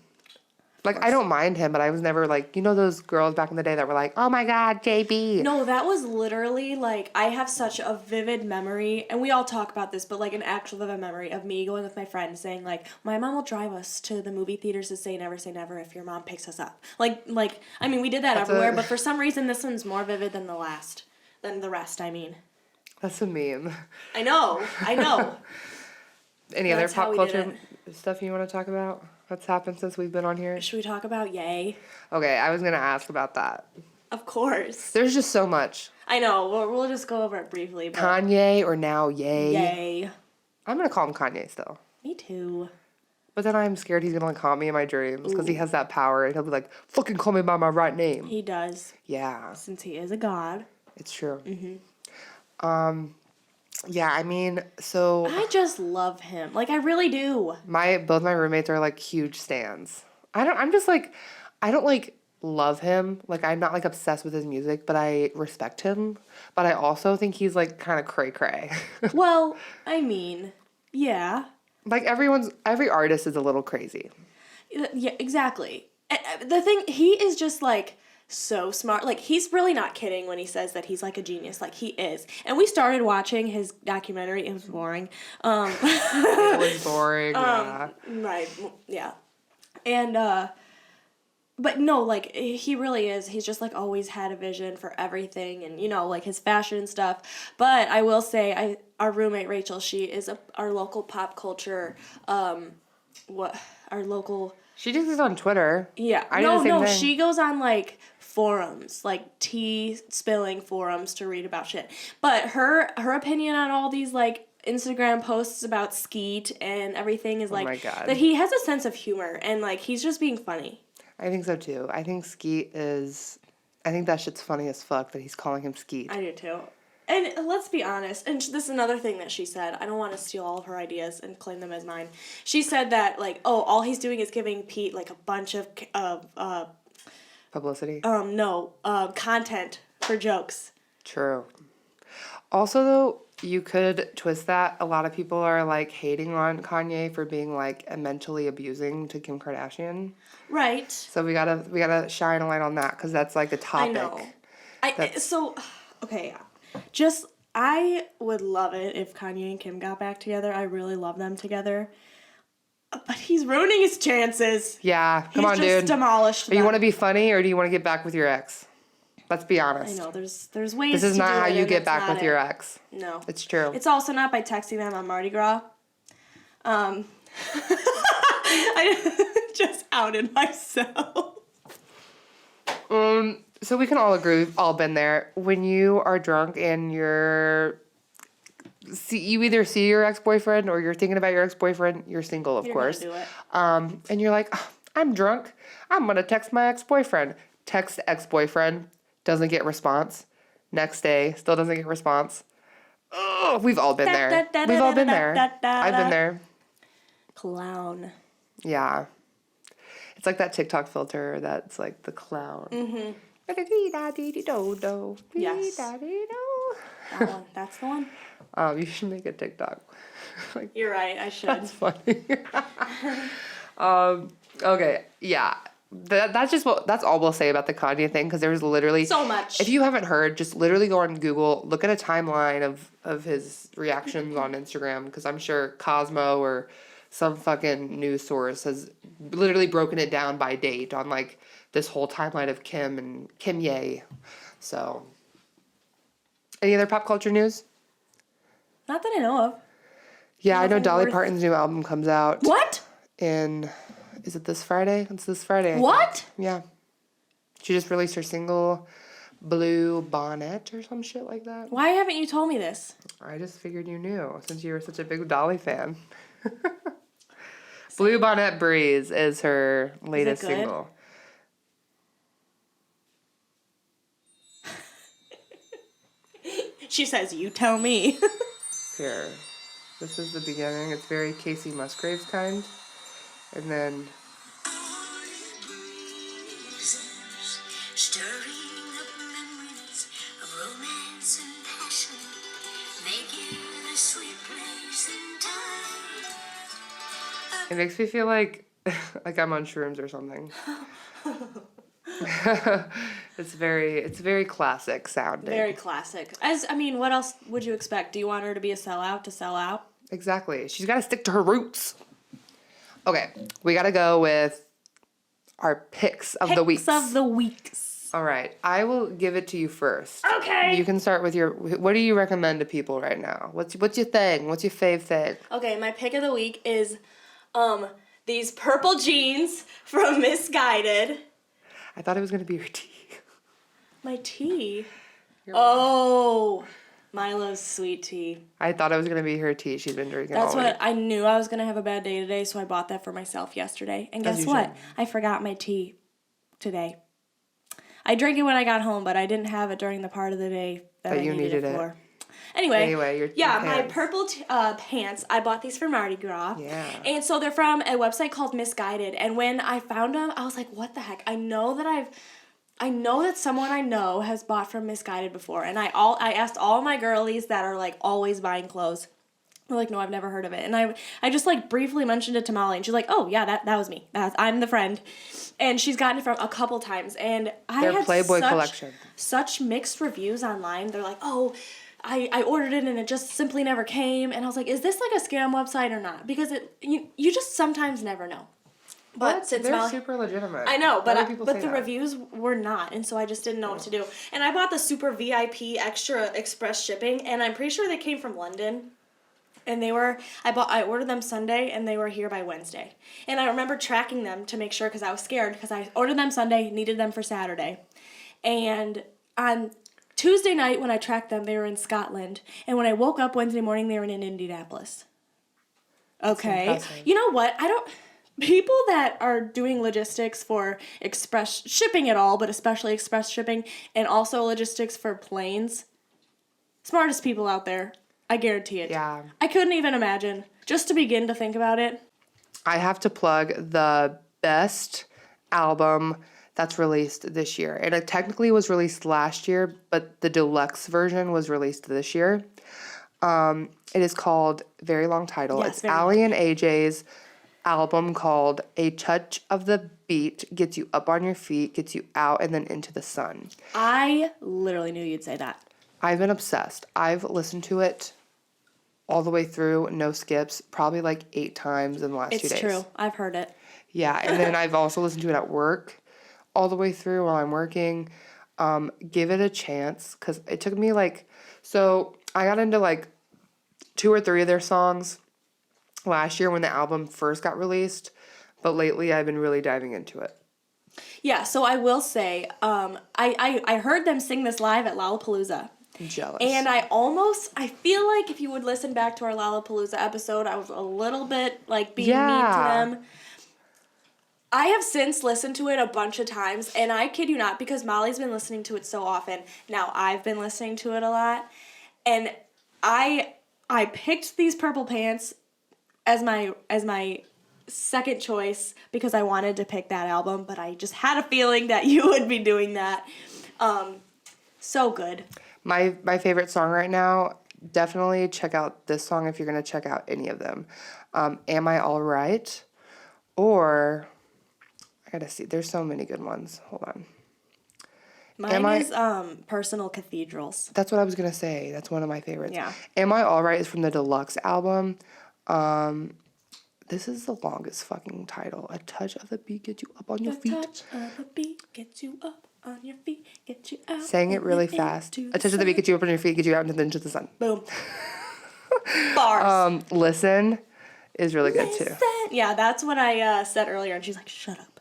Like, I don't mind him, but I was never like, you know those girls back in the day that were like, oh my God, JB. No, that was literally, like, I have such a vivid memory, and we all talk about this, but, like, an actual vivid memory of me going with my friend saying, like, my mom will drive us to the movie theaters to say Say Never if your mom picks us up. Like, I mean, we did that everywhere, but for some reason this one's more vivid than the rest, I mean. That's a meme. I know. Any other That's how pop we did culture stuff you want to talk about? What's happened since we've been on here? Should we talk about Yay? Okay, I was going to ask about that. Of course. There's just so much. I know. We'll just go over it briefly. But Kanye or now Ye? Yay. I'm going to call him Kanye still. Me too. But then I'm scared he's going to like haunt me in my dreams because he has that power and he'll be like, fucking call me by my right name. He does. Yeah, Since he is a god. it's true. Yeah, I mean, so I just love him. Like, I really do. both my roommates are like huge stans. I don't like love him. Like, I'm not like obsessed with his music, but I respect him. But I also think he's like kind of cray cray. Well, I mean, yeah. Like every artist is a little crazy. Yeah, exactly. The thing, he is just like so smart. Like, he's really not kidding when he says that he's like a genius. Like, he is. And we started watching his documentary. It was boring. It was boring. Yeah. Right. Yeah. And, but no, like, he really is. He's just, like, always had a vision for everything and, you know, like, his fashion and stuff. But I will say, our roommate, Rachel, she is our local pop culture, our local... She just is on Twitter. Yeah. I do the same thing. She goes on, like, forums, like, tea spilling forums to read about shit. But her opinion on all these, like, Instagram posts about Skeet and everything is, like, my God. that he has a sense of humor and, like, he's just being funny. I think so too. I think that shit's funny as fuck that he's calling him Skeet. I do too. And let's be honest, and this is another thing that she said. I don't want to steal all of her ideas and claim them as mine. She said that, like, all he's doing is giving Pete, like, a bunch of, Publicity. content for jokes. True. Also, though, you could twist that. A lot of people are, like, hating on Kanye for being, like, mentally abusing to Kim Kardashian. Right. So we gotta shine a light on that because that's, like, a topic. I know. Okay, yeah. I would love it if Kanye and Kim got back together. I really love them together. But he's ruining his chances. Yeah, come on, dude. He's just demolished them. You want to be funny or do you want to get back with your ex? Let's be honest. I know, there's ways This is to not do how it, you and get it's back not with it. your ex. No. It's true. It's also not by texting them on Mardi Gras. I just outed myself. So we can all agree, we've all been there. When you are drunk and you either see your ex-boyfriend or you're thinking about your ex-boyfriend, you're single, of course. You're gonna do it. And you're like, "Oh, I'm drunk. I'm going to text my ex-boyfriend." Text ex-boyfriend, doesn't get response. Next day, still doesn't get response. Oh, we've all been there. We've all been there. I've been there. Clown. Yeah. It's like that TikTok filter that's like the clown. Mm-hmm. Yes. That one. That's the one. You should make a TikTok. Like, You're right. I should. that's funny. Okay, yeah. That's all we'll say about the Kanye thing because there's literally So much. If you haven't heard, just literally go on Google, look at a timeline of his reactions on Instagram because I'm sure Cosmo or some fucking news source has literally broken it down by date on like this whole timeline of Kim and Kim Ye. So, any other pop culture news? Not that I know of. Yeah, I know Nothing Dolly worth- Parton's new album comes out. What? Is it this Friday? It's this Friday. I think. What? Yeah. She just released her single, Blue Bonnet or some shit like that. Why haven't you told me this? I just figured you knew since you were such a big Dolly fan. Blue Bonnet Breeze is her latest good? single. She says, "You tell me." Here. This is the beginning. It's very Casey Musgraves kind. And then Stirring up romance and passion, making a sweet place in time. It makes me feel like I'm on shrooms or something. It's very classic sounding. Very classic. What else would you expect? Do you want her to be a sellout to sell out? Exactly. She's got to stick to her roots. Okay, we got to go with our picks of the weeks. Picks of the weeks. All right, I will give it to you first. Okay. You can start with what do you recommend to people right now? What's your thing? What's your fave thing? Okay, my pick of the week is these purple jeans from Misguided. I thought it was going to be your tea. My tea? Your- Oh, Milo's sweet tea. I thought it was going to be her tea. She's been drinking That's all what week. I knew. I was going to have a bad day today, so I bought that for myself yesterday. And As guess you what? should. I forgot my tea today. I drank it when I got home, but I didn't have it during the part of the day that But I you needed it needed it. for. Anyway, Your my pants. purple pants, I bought these for Mardi Gras. Yeah. And so they're from a website called Misguided. And when I found them, I was like, what the heck? I know that someone I know has bought from Misguided before. And I asked all my girlies that are like always buying clothes. They're like, no, I've never heard of it. And I just like briefly mentioned it to Molly, and she's like, oh yeah, that was me. I'm the friend. And she's gotten it from a couple times. And I Their had Playboy collection. such mixed reviews online. They're like, oh, I ordered it and it just simply never came. And I was like, is this like a scam website or not? Because you just sometimes never know. But since they're Molly, super legitimate. I know, Why do but people but say the that? reviews were not, and so I just didn't know what to do. And I bought the super VIP extra express shipping, and I'm pretty sure they came from London. And I ordered them Sunday, and they were here by Wednesday. And I remember tracking them to make sure, because I was scared, because I ordered them Sunday, needed them for Saturday. And on Tuesday night, when I tracked them, they were in Scotland. And when I woke up Wednesday morning, they were in Indianapolis. Okay. impressive. You know what? People that are doing logistics for express shipping at all, but especially express shipping, and also logistics for planes, smartest people out there. I guarantee it. Yeah. I couldn't even imagine. Just to begin to think about it. I have to plug the best album that's released this year. And it technically was released last year, but the deluxe version was released this year. It is called, very long title. Yes, it's very long. Allie and AJ's album called A Touch of the Beat. Gets you up on your feet, gets you out and then into the sun. I literally knew you'd say that. I've been obsessed. I've listened to it all the way through, no skips, probably like 8 times in the last 2 days. It's true. I've heard it. Yeah, and then I've also listened to it at work all the way through while I'm working. Give it a chance, because it took me so I got into 2 or 3 of their songs last year when the album first got released, but lately I've been really diving into it. Yeah, so I will say, I heard them sing this live at Lollapalooza. I'm jealous. And I feel like if you would listen back to our Lollapalooza episode, I was a little bit being mean to them. I have since listened to it a bunch of times, and I kid you not, because Molly's been listening to it so often. Now I've been listening to it a lot, and I picked these purple pants as my second choice because I wanted to pick that album, but I just had a feeling that you would be doing that. So good. My favorite song right now, definitely check out this song if you're going to check out any of them. Am I Alright? Or, I gotta see, there's so many good ones. Hold on. Mine is Personal Cathedrals. That's what I was going to say. That's one of my favorites. Yeah. Am I Alright is from the deluxe album. This is the longest fucking title. A touch of the beat gets you up on your feet. Touch of the beat gets you up on your feet, get you out. Saying it really fast. A touch of the beat gets you up on your feet, gets you out into the sun. Boom. Bars. Listen is really good too. Yeah, that's what I said earlier, and she's like, shut up.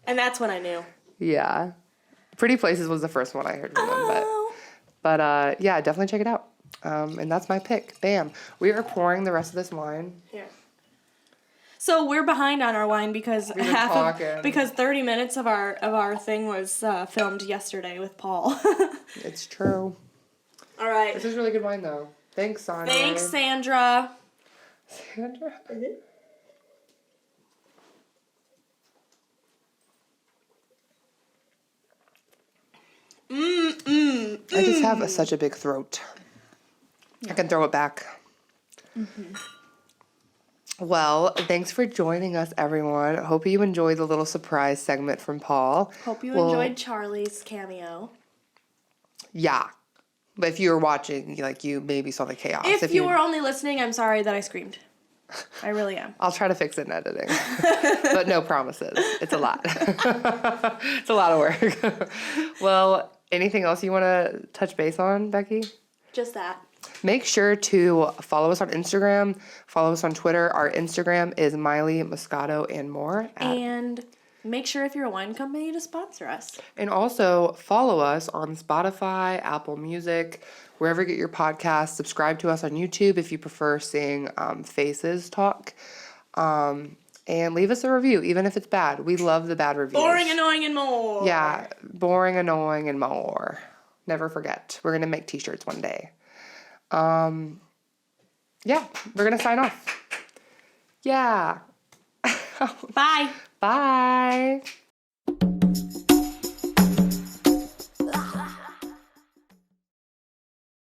And that's when I knew. Yeah. Pretty Places was the first one I heard from them, Oh. but yeah, definitely check it out. And that's my pick. Bam. We are pouring the rest of this wine. Here. So we're behind on our wine because We've been talking. because 30 minutes of our thing was filmed yesterday with Paul. It's true. All right. This is really good wine though. Thanks, Sandra. Thanks, Sandra. Sandra. I just have such a big throat. I can throw it back. Well, thanks for joining us, everyone. Hope you enjoyed the little surprise segment from Paul. Hope you enjoyed Charlie's cameo. Yeah. But if you were watching, like, you maybe saw the chaos. If you were only listening, I'm sorry that I screamed. I really am. I'll try to fix it in editing. But no promises. It's a lot. It's a lot of work. Well, anything else you want to touch base on, Becky? Just that. Make sure to follow us on Instagram, follow us on Twitter. Our Instagram is Miley, Moscato, and more. And make sure if you're a wine company to sponsor us. And also follow us on Spotify, Apple Music, wherever you get your podcasts. Subscribe to us on YouTube if you prefer seeing faces talk. And leave us a review, even if it's bad. We love the bad reviews. Boring, annoying, and more. Yeah, boring, annoying, and more. Never forget. We're going to make t-shirts one day. Yeah, we're going to sign off. Yeah. Bye. Bye.